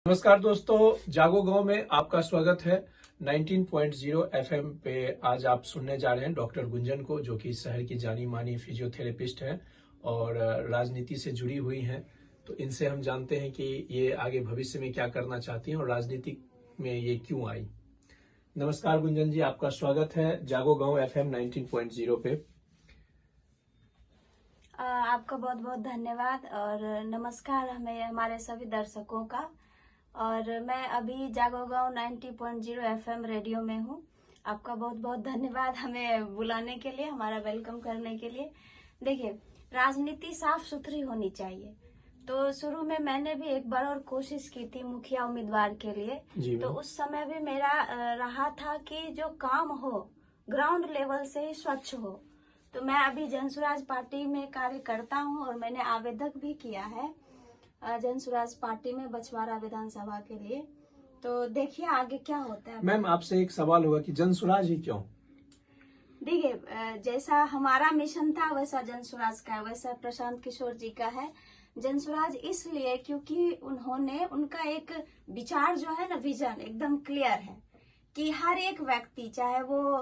नमस्कार दोस्तों, जागो गांव में आपका स्वागत है। 19.0 एफएम पे आज आप सुनने जा रहे हैं डॉक्टर गुंजन को, जो कि शहर की जानी मानी फिजियोथेरेपिस्ट हैं और राजनीति से जुड़ी हुई हैं। तो इनसे हम जानते हैं कि ये आगे भविष्य में क्या करना चाहती हैं और राजनीति में ये क्यों आई। नमस्कार गुंजन जी, आपका स्वागत है जागो गांव एफएम 19.0 पे। आपका बहुत बहुत धन्यवाद और नमस्कार हमें हमारे सभी दर्शकों का। और मैं अभी जागो गांव 90.0 एफएम रेडियो में हूँ। आपका बहुत बहुत धन्यवाद हमें बुलाने के लिए, हमारा वेलकम करने के लिए। देखिए, राजनीति साफ सुथरी होनी चाहिए। तो शुरू में मैंने भी एक बार और कोशिश की थी मुखिया उम्मीदवार के लिए। तो उस समय भी मेरा रहा था कि जो काम हो ग्राउंड लेवल से ही स्वच्छ हो। तो मैं अभी जनसुराज पार्टी में कार्य करता हूं और मैंने आवेदक भी किया है जनसुराज पार्टी में बछवाड़ा विधानसभा के लिए। तो देखिए आगे क्या होता है। मैम, आपसे एक सवाल होगा कि जनसुराज ही क्यों? देखिए, जैसा हमारा मिशन था वैसा जनसुराज का है, वैसा प्रशांत किशोर जी का है। जनसुराज इसलिए क्योंकि उनका एक विचार जो है ना, विजन एकदम क्लियर है कि हर एक व्यक्ति, चाहे वो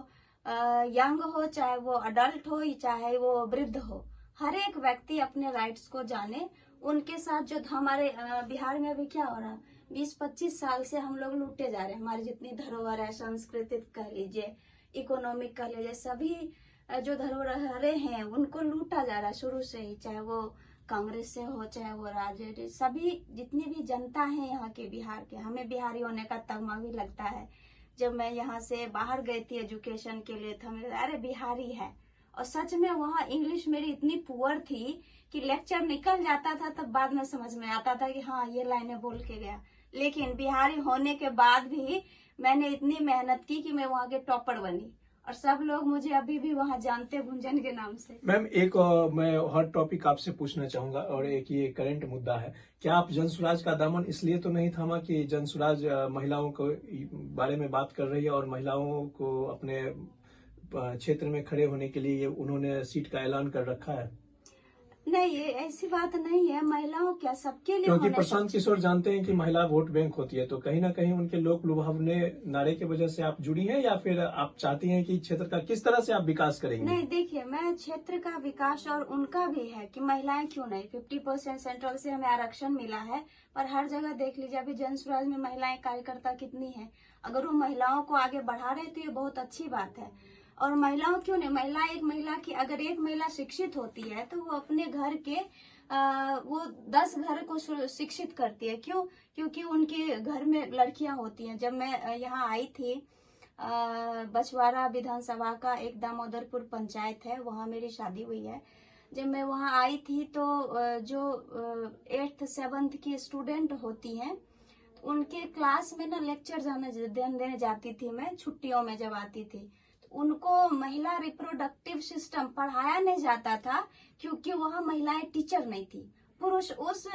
यंग हो, चाहे वो अडल्ट हो, चाहे वो वृद्ध हो, हर एक व्यक्ति अपने राइट्स को जाने। उनके साथ जो हमारे बिहार में अभी क्या हो रहा है, 20-25 साल से हम लोग लूटे जा रहे हैं। हमारी जितनी धरोहर है, सांस्कृतिक कह लीजिए, इकोनॉमिक कह लीजिए, सभी जो धरोहरें हैं उनको लूटा जा रहा है शुरू से ही, चाहे वो कांग्रेस से हो, चाहे वो राजनीति, सभी जितनी भी जनता है यहाँ के बिहार के। हमें बिहारी होने का तगमा भी लगता है। जब मैं यहाँ से बाहर गई थी एजुकेशन के लिए, तो हमें अरे बिहारी है। और सच में वहाँ इंग्लिश मेरी इतनी पुअर थी कि लेक्चर निकल जाता था तब बाद में समझ में आता था कि हाँ ये लाइनें बोल के गया। लेकिन बिहारी होने के बाद भी मैंने इतनी मेहनत की कि मैं वहाँ के टॉपर बनी और सब लोग मुझे अभी भी वहाँ जानते हैं गुंजन के नाम से। मैम, एक मैं हॉट टॉपिक आपसे पूछना चाहूंगा और एक ये करंट मुद्दा है। क्या आप जनसुराज का दामन इसलिए तो नहीं थामा कि जनसुराज महिलाओं को बारे में बात कर रही है और महिलाओं को अपने क्षेत्र में खड़े होने के लिए उन्होंने सीट का ऐलान कर रखा है? नहीं, ये ऐसी बात नहीं है। महिलाओं क्या सबके लिए, क्योंकि प्रशांत किशोर जानते हैं कि महिला वोट बैंक होती है, तो कहीं ना कहीं उनके लोक लुभावने नारे की वजह से आप जुड़ी हैं, या फिर आप चाहती हैं कि क्षेत्र का किस तरह से आप विकास करेंगे? नहीं, देखिए, मैं क्षेत्र का विकास और उनका भी है कि महिलाएं क्यों नहीं। 50% सेंट्रल से हमें आरक्षण मिला है, पर हर जगह देख लीजिए अभी जनसुराज में महिलाएं कार्यकर्ता कितनी है। अगर वो महिलाओं को आगे बढ़ा रहे तो ये बहुत अच्छी बात है। और महिलाओं क्यों नहीं, महिला की अगर एक महिला शिक्षित होती है तो वो अपने घर के वो 10 घर को शिक्षित करती है। क्यों? क्योंकि उनके घर में लड़कियां होती हैं। जब मैं यहाँ आई थी, बछवाड़ा विधानसभा का एक दामोदरपुर पंचायत है, वहाँ मेरी शादी हुई है। जब मैं वहाँ आई थी तो जो 8th 7th की स्टूडेंट होती हैं उनके क्लास में ना लेक्चर देने जाती थी मैं, छुट्टियों में जब आती थी। उनको महिला रिप्रोडक्टिव सिस्टम पढ़ाया नहीं जाता था क्योंकि वहाँ महिलाएं टीचर नहीं थी। पुरुष उस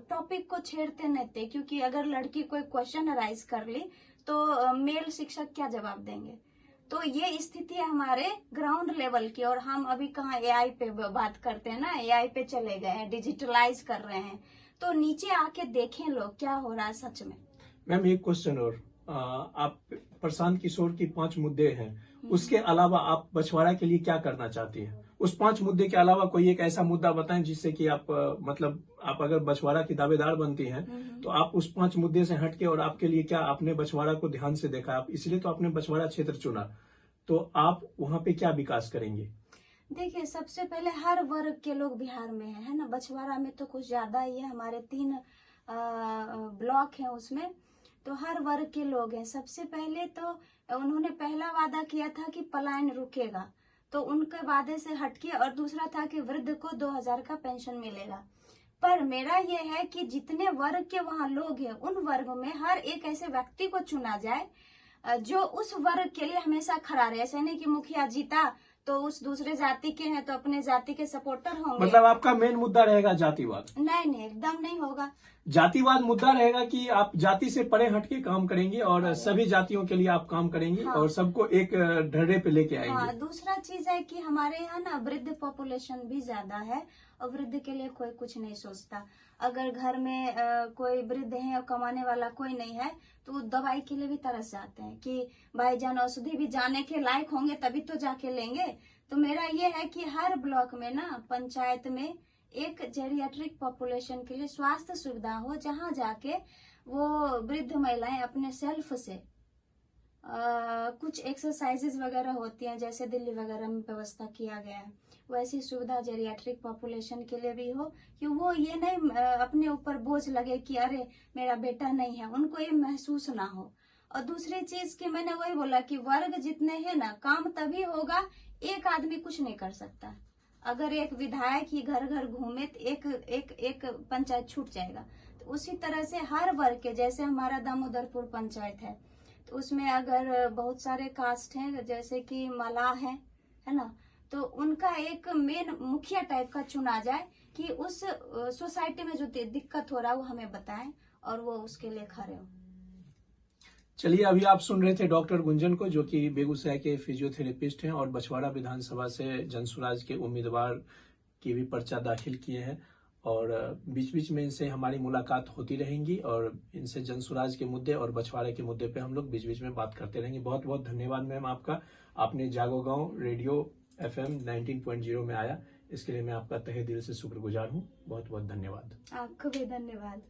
टॉपिक को छेड़ते नहीं थे, क्योंकि अगर लड़की कोई क्वेश्चन राइज कर ली तो मेल शिक्षक क्या जवाब देंगे। तो ये स्थिति है हमारे ग्राउंड लेवल की। और हम अभी कहाँ एआई पे बात करते हैं ना, एआई पे चले गए हैं, डिजिटलाइज कर रहे हैं। तो नीचे आके देखें लोग क्या हो रहा है सच में। मैम, एक क्वेश्चन और, आप प्रशांत किशोर की 5 मुद्दे हैं, उसके अलावा आप बछवाड़ा के लिए क्या करना चाहती हैं? उस 5 मुद्दे के अलावा कोई एक ऐसा मुद्दा बताएं जिससे कि आप मतलब आप अगर बछवाड़ा की दावेदार बनती हैं तो आप उस 5 मुद्दे से हटके, और आपके लिए क्या, आपने बछवाड़ा को ध्यान से देखा, आप इसलिए तो आपने बछवाड़ा क्षेत्र चुना, तो आप वहां पे क्या विकास करेंगे? देखिए, सबसे पहले हर वर्ग के लोग बिहार में है ना। बछवाड़ा में तो कुछ ज्यादा ही है, हमारे 3 ब्लॉक हैं उसमें, तो हर वर्ग के लोग हैं। सबसे पहले तो उन्होंने पहला वादा किया था कि पलायन रुकेगा, तो उनके वादे से हटके, और दूसरा था कि वृद्ध को 2000 का पेंशन मिलेगा। पर मेरा ये है कि जितने वर्ग के वहाँ लोग हैं उन वर्ग में हर एक ऐसे व्यक्ति को चुना जाए जो उस वर्ग के लिए हमेशा खड़ा रहे। ऐसे नहीं कि मुखिया जीता तो उस दूसरे जाति के हैं तो अपने जाति के सपोर्टर होंगे। मतलब आपका मेन मुद्दा रहेगा जातिवाद? नहीं, एकदम नहीं होगा। जातिवाद मुद्दा रहेगा कि आप जाति से परे हटके काम करेंगी और सभी जातियों के लिए आप काम करेंगी। हाँ। और सबको एक ढर्रे पे लेके आएंगे। हाँ, दूसरा चीज है कि हमारे यहाँ ना वृद्ध पॉपुलेशन भी ज्यादा है और वृद्ध के लिए कोई कुछ नहीं सोचता। अगर घर में कोई वृद्ध है और कमाने वाला कोई नहीं है तो वो दवाई के लिए भी तरस जाते हैं कि भाईजान औषधि भी जाने के लायक होंगे तभी तो जाके लेंगे। तो मेरा ये है कि हर ब्लॉक में ना पंचायत में एक जेरियाट्रिक पॉपुलेशन के लिए स्वास्थ्य सुविधा हो, जहां जाके वो वृद्ध महिलाएं अपने सेल्फ से कुछ एक्सरसाइजेज वगैरह होती हैं, जैसे दिल्ली वगैरह में व्यवस्था किया गया है, वैसी सुविधा जेरियाट्रिक पॉपुलेशन के लिए भी हो कि वो ये नहीं अपने ऊपर बोझ लगे कि अरे मेरा बेटा नहीं है, उनको ये महसूस ना हो। और दूसरी चीज कि मैंने वही बोला कि वर्ग जितने हैं ना, काम तभी होगा, एक आदमी कुछ नहीं कर सकता। अगर एक विधायक ही घर घर घूमे तो एक पंचायत छूट जाएगा। तो उसी तरह से हर वर्ग के, जैसे हमारा दामोदरपुर पंचायत है तो उसमें अगर बहुत सारे कास्ट हैं, जैसे कि मलाह है ना, तो उनका एक मेन मुखिया टाइप का चुना जाए कि उस सोसाइटी में जो दिक्कत हो रहा है वो हमें बताएं और वो उसके लिए खड़े हो। चलिए, अभी आप सुन रहे थे डॉक्टर गुंजन को, जो कि बेगूसराय के फिजियोथेरेपिस्ट हैं और बछवाड़ा विधानसभा से जनसुराज के उम्मीदवार की भी पर्चा दाखिल किए हैं। और बीच बीच में इनसे हमारी मुलाकात होती रहेंगी और इनसे जनसुराज के मुद्दे और बछवाड़े के मुद्दे पे हम लोग बीच बीच में बात करते रहेंगे। बहुत बहुत धन्यवाद मैम आपका, आपने जागो गांव रेडियो FM 19.0 में आया, इसके लिए मैं आपका तहे दिल से शुक्रगुजार हूँ। बहुत बहुत धन्यवाद। आपको भी धन्यवाद।